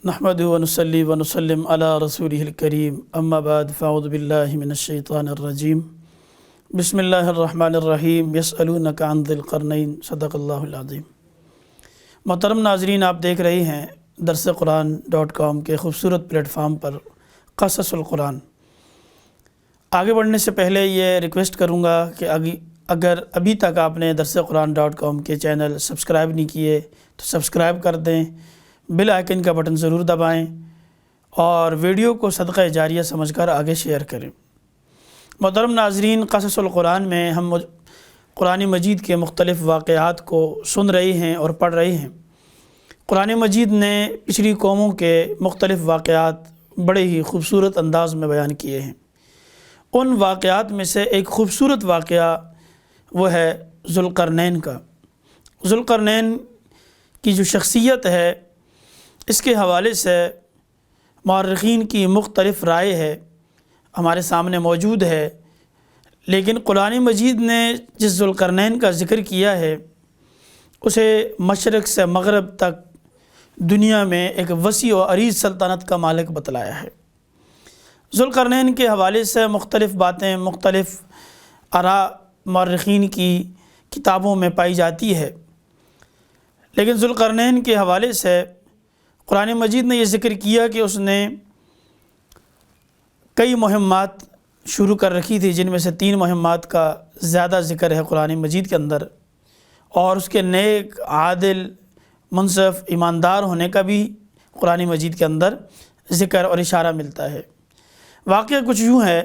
نحمدہ ونصلی ونسلم علی رسولہ الکریم اما بعد فاعوذ باللہ من الشیطان الرجیم بسم اللہ الرحمن الرحیم یسألونک عن ذی القرنین صدق اللہ العظیم۔ محترم ناظرین، آپ دیکھ رہے ہیں درسقرآن.com کے خوبصورت پلیٹ فارم پر قصص القرآن۔ آگے بڑھنے سے پہلے یہ ریکویسٹ کروں گا کہ اگر ابھی تک آپ نے درسقرآن.com کے چینل سبسکرائب نہیں کیے تو سبسکرائب کر دیں، بیل آئیکن کا بٹن ضرور دبائیں اور ویڈیو کو صدقہ جاریہ سمجھ کر آگے شیئر کریں۔ محترم ناظرین، قصص القرآن میں ہم قرآن مجید کے مختلف واقعات کو سن رہے ہیں اور پڑھ رہے ہیں۔ قرآن مجید نے پچھلی قوموں کے مختلف واقعات بڑے ہی خوبصورت انداز میں بیان کیے ہیں۔ ان واقعات میں سے ایک خوبصورت واقعہ وہ ہے ذوالقرنین کا۔ ذوالقرنین کی جو شخصیت ہے، اس کے حوالے سے مورخین کی مختلف رائے ہے، ہمارے سامنے موجود ہے، لیکن قرآن مجید نے جس ذوالقرنین کا ذکر کیا ہے اسے مشرق سے مغرب تک دنیا میں ایک وسیع و عریض سلطنت کا مالک بتلایا ہے۔ ذوالقرنین کے حوالے سے مختلف باتیں، مختلف آراء مورخین کی کتابوں میں پائی جاتی ہے، لیکن ذوالقرنین کے حوالے سے قرآن مجید نے یہ ذکر کیا کہ اس نے کئی مہمات شروع کر رکھی تھی، جن میں سے 3 مہمات کا زیادہ ذکر ہے قرآن مجید کے اندر، اور اس کے نیک، عادل، منصف، ایماندار ہونے کا بھی قرآن مجید کے اندر ذکر اور اشارہ ملتا ہے۔ واقعہ کچھ یوں ہے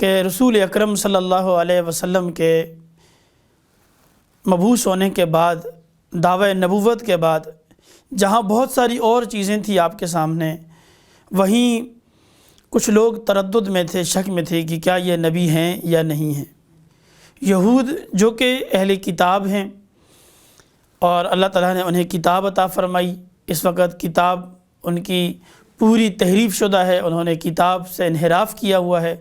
کہ رسول اکرم صلی اللہ علیہ وسلم کے مبعوث ہونے کے بعد، دعوی نبوت کے بعد، جہاں بہت ساری اور چیزیں تھیں آپ کے سامنے، وہیں کچھ لوگ تردد میں تھے، شک میں تھے کہ کیا یہ نبی ہیں یا نہیں ہیں۔ یہود جو کہ اہل کتاب ہیں اور اللہ تعالیٰ نے انہیں کتاب عطا فرمائی، اس وقت کتاب ان کی پوری تحریف شدہ ہے، انہوں نے کتاب سے انحراف کیا ہوا ہے،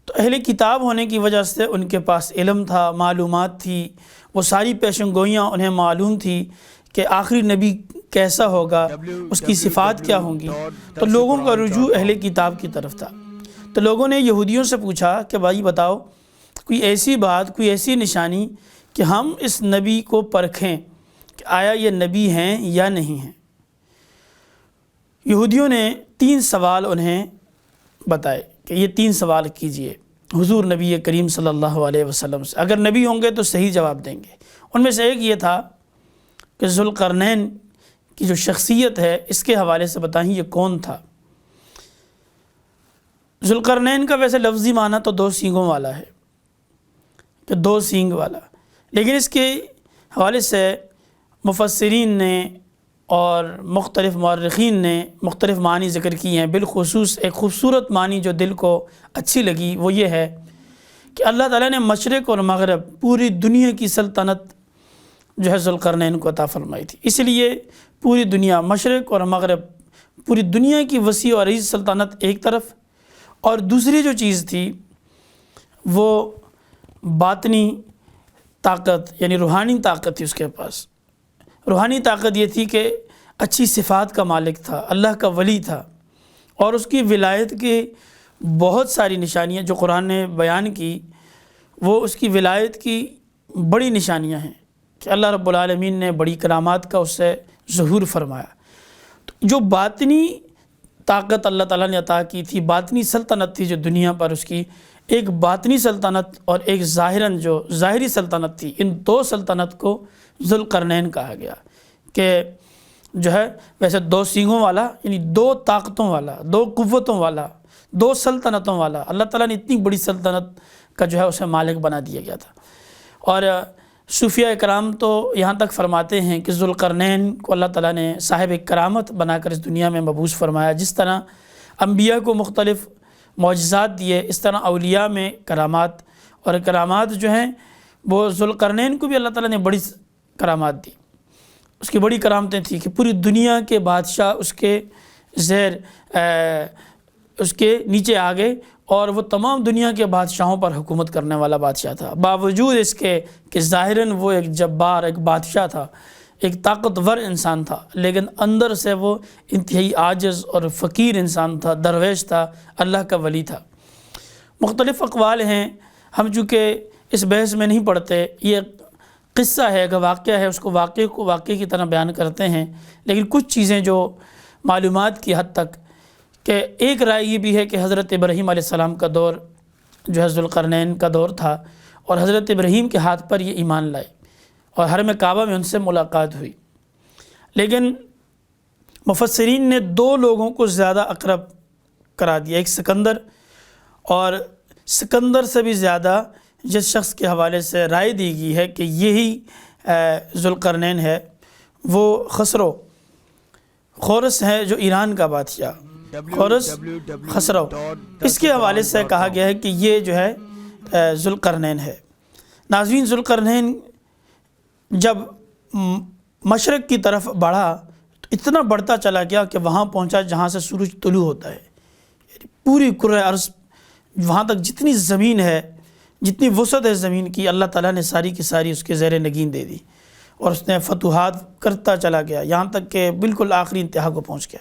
تو اہل کتاب ہونے کی وجہ سے ان کے پاس علم تھا، معلومات تھی، وہ ساری پیشن گوئیاں انہیں معلوم تھی کہ آخری نبی کیسا ہوگا، اس کی صفات کیا ہوں گی، تو لوگوں کا رجوع اہل کتاب کی طرف تھا۔ تو لوگوں نے یہودیوں سے پوچھا کہ بھائی بتاؤ کوئی ایسی بات، کوئی ایسی نشانی کہ ہم اس نبی کو پرکھیں کہ آیا یہ نبی ہیں یا نہیں ہیں۔ یہودیوں نے 3 سوال انہیں بتائے کہ یہ 3 سوال کیجئے حضور نبی کریم صلی اللہ علیہ وسلم سے، اگر نبی ہوں گے تو صحیح جواب دیں گے۔ ان میں سے ایک یہ تھا کہ ذوالقرنین کی جو شخصیت ہے اس کے حوالے سے بتائیں یہ کون تھا۔ ذوالقرنین کا ویسے لفظی معنی تو 2 سینگوں والا ہے، کہ 2 سینگ والا، لیکن اس کے حوالے سے مفسرین نے اور مختلف مورخین نے مختلف معنی ذکر کی ہیں۔ بالخصوص ایک خوبصورت معنی جو دل کو اچھی لگی وہ یہ ہے کہ اللہ تعالیٰ نے مشرق اور مغرب پوری دنیا کی سلطنت جو ہے ذوالقرنین کو عطا فرمائی تھی، اس لیے پوری دنیا، مشرق اور مغرب، پوری دنیا کی وسیع و عریض سلطنت ایک طرف، اور دوسری جو چیز تھی وہ باطنی طاقت، یعنی روحانی طاقت تھی اس کے پاس۔ روحانی طاقت یہ تھی کہ اچھی صفات کا مالک تھا، اللہ کا ولی تھا، اور اس کی ولایت کی بہت ساری نشانیاں جو قرآن نے بیان کی، وہ اس کی ولایت کی بڑی نشانیاں ہیں کہ اللہ رب العالمین نے بڑی کرامات کا اس سے ظہور فرمایا۔ تو جو باطنی طاقت اللہ تعالیٰ نے عطا کی تھی، باطنی سلطنت تھی جو دنیا پر، اس کی ایک باطنی سلطنت اور ایک ظاہراً جو ظاہری سلطنت تھی، ان 2 سلطنت کو ذوالقرنین کہا گیا کہ جو ہے ویسے 2 سینگوں والا، یعنی 2 طاقتوں والا، 2 قوتوں والا، 2 سلطنتوں والا، اللہ تعالیٰ نے اتنی بڑی سلطنت کا جو ہے اسے مالک بنا دیا گیا تھا۔ اور صوفیہ اکرام تو یہاں تک فرماتے ہیں کہ ذوالقرنین کو اللہ تعالیٰ نے صاحب کرامت بنا کر اس دنیا میں مبعوث فرمایا۔ جس طرح انبیاء کو مختلف معجزات دیے، اس طرح اولیاء میں کرامات، اور کرامات جو ہیں وہ ذوالقرنین کو بھی اللہ تعالیٰ نے بڑی کرامات دی۔ اس کی بڑی کرامتیں تھیں کہ پوری دنیا کے بادشاہ اس کے زیر، اس کے نیچے آ گئے، اور وہ تمام دنیا کے بادشاہوں پر حکومت کرنے والا بادشاہ تھا، باوجود اس کے کہ ظاہراً وہ ایک جبار، ایک بادشاہ تھا، ایک طاقتور انسان تھا، لیکن اندر سے وہ انتہائی عاجز اور فقیر انسان تھا، درویش تھا، اللہ کا ولی تھا۔ مختلف اقوال ہیں، ہم چونکہ اس بحث میں نہیں پڑھتے، یہ قصہ ہے، ایک واقعہ ہے، اس کو واقعے کی طرح بیان کرتے ہیں، لیکن کچھ چیزیں جو معلومات کی حد تک، کہ ایک رائے یہ بھی ہے کہ حضرت ابراہیم علیہ السلام کا دور جو ہے ذوالقرنین کا دور تھا، اور حضرت ابراہیم کے ہاتھ پر یہ ایمان لائے اور حرم کعبہ میں ان سے ملاقات ہوئی۔ لیکن مفسرین نے دو لوگوں کو زیادہ اقرب کرا دیا، ایک سکندر، اور سکندر سے بھی زیادہ جس شخص کے حوالے سے رائے دی گئی ہے کہ یہی ذوالقرنین ہے، وہ خورس ہے، جو ایران کا بادشاہ خورس خسرو، اس کے حوالے سے کہا گیا ہے کہ یہ جو ہے ذوالقرنین ہے۔ ناظرین، ذوالقرنین جب مشرق کی طرف بڑھا تو اتنا بڑھتا چلا گیا کہ وہاں پہنچا جہاں سے سورج طلوع ہوتا ہے، یعنی پوری کرۂ ارض، وہاں تک جتنی زمین ہے، جتنی وسعت ہے زمین کی، اللہ تعالیٰ نے ساری کی ساری اس کے زیر نگین دے دی، اور اس نے فتوحات کرتا چلا گیا یہاں تک کہ بالکل آخری انتہا کو پہنچ گیا۔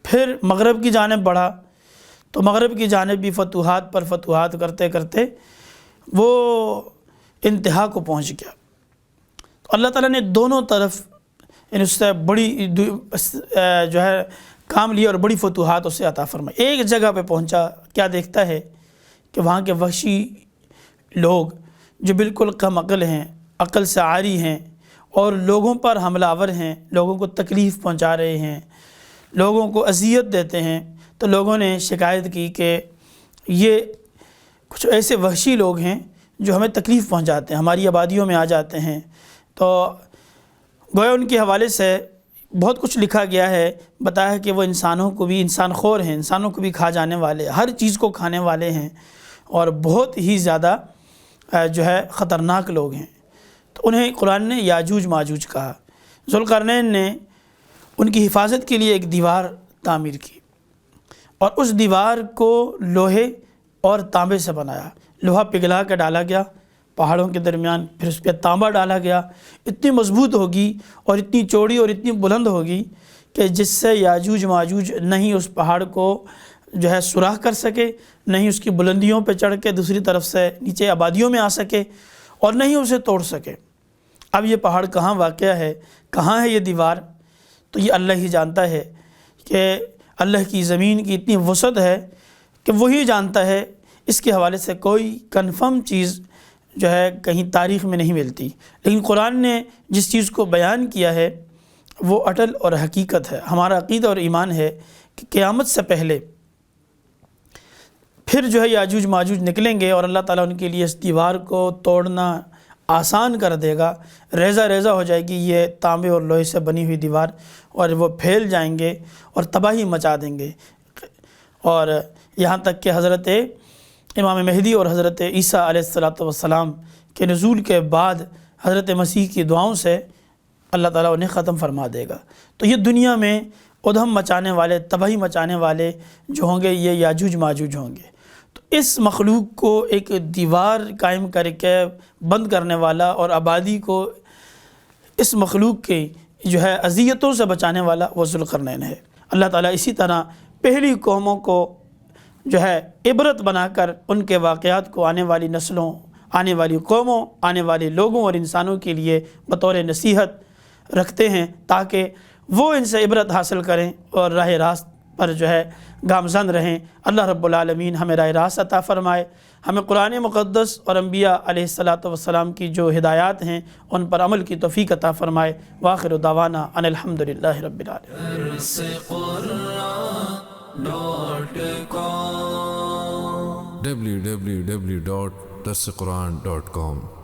پھر مغرب کی جانب بڑھا تو مغرب کی جانب بھی فتوحات پر فتوحات کرتے کرتے وہ انتہا کو پہنچ گیا۔ تو اللہ تعالیٰ نے دونوں طرف یعنی اس سے بڑی جو ہے کام لیا اور بڑی فتوحات اسے عطا فرمائی۔ ایک جگہ پہ پہنچا، کیا دیکھتا ہے کہ وہاں کے وحشی لوگ جو بالکل کم عقل ہیں، عقل سے عاری ہیں، اور لوگوں پر حملہ آور ہیں، لوگوں کو تکلیف پہنچا رہے ہیں، لوگوں کو اذیت دیتے ہیں۔ تو لوگوں نے شکایت کی کہ یہ کچھ ایسے وحشی لوگ ہیں جو ہمیں تکلیف پہنچاتے ہیں، ہماری آبادیوں میں آ جاتے ہیں۔ تو گویا ان کے حوالے سے بہت کچھ لکھا گیا ہے، بتایا کہ وہ انسانوں کو بھی انسان خور ہیں، انسانوں کو بھی کھا جانے والے، ہر چیز کو کھانے والے ہیں، اور بہت ہی زیادہ جو ہے خطرناک لوگ ہیں۔ تو انہیں قرآن نے یاجوج ماجوج کہا۔ ذوالقرنین نے ان کی حفاظت کے لیے ایک دیوار تعمیر کی، اور اس دیوار کو لوہے اور تانبے سے بنایا۔ لوہا پگھلا کے ڈالا گیا پہاڑوں کے درمیان، پھر اس پہ تانبا ڈالا گیا، اتنی مضبوط ہوگی اور اتنی چوڑی اور اتنی بلند ہوگی کہ جس سے یاجوج ماجوج نہیں اس پہاڑ کو جو ہے سوراخ کر سکے، نہیں اس کی بلندیوں پہ چڑھ کے دوسری طرف سے نیچے آبادیوں میں آ سکے، اور نہیں اسے توڑ سکے۔ اب یہ پہاڑ کہاں واقع ہے، کہاں ہے یہ دیوار، تو یہ اللہ ہی جانتا ہے کہ اللہ کی زمین کی اتنی وسعت ہے کہ وہی جانتا ہے۔ اس کے حوالے سے کوئی کنفرم چیز جو ہے کہیں تاریخ میں نہیں ملتی، لیکن قرآن نے جس چیز کو بیان کیا ہے وہ اٹل اور حقیقت ہے۔ ہمارا عقیدہ اور ایمان ہے کہ قیامت سے پہلے پھر جو ہے یاجوج ماجوج نکلیں گے، اور اللہ تعالیٰ ان کے لیے اس دیوار کو توڑنا آسان کر دے گا، ریزہ ریزہ ہو جائے گی یہ تانبے اور لوہے سے بنی ہوئی دیوار، اور وہ پھیل جائیں گے اور تباہی مچا دیں گے۔ اور یہاں تک کہ حضرت امام مہدی اور حضرت عیسیٰ علیہ السلام کے نزول کے بعد حضرت مسیح کی دعاؤں سے اللہ تعالیٰ انہیں ختم فرما دے گا۔ تو یہ دنیا میں ادھم مچانے والے، تباہی مچانے والے جو ہوں گے، یہ یاجوج ماجوج ہوں گے۔ تو اس مخلوق کو ایک دیوار قائم کر کے بند کرنے والا اور آبادی کو اس مخلوق کی جو ہے اذیتوں سے بچانے والا وہ ذوالقرنین ہے۔ اللہ تعالیٰ اسی طرح پہلی قوموں کو جو ہے عبرت بنا کر ان کے واقعات کو آنے والی نسلوں، آنے والی قوموں، آنے والے لوگوں اور انسانوں کے لیے بطور نصیحت رکھتے ہیں، تاکہ وہ ان سے عبرت حاصل کریں اور راہ راست پر جو ہے گامزن رہیں۔ اللہ رب العالمین ہمیں راہ راست عطا فرمائے، ہمیں قرآن مقدس اور انبیاء علیہ السلام کی جو ہدایات ہیں ان پر عمل کی توفیق عطا فرمائے۔ وآخر دعوانا ان الحمدللہ رب العالمین۔ www.darsequran.com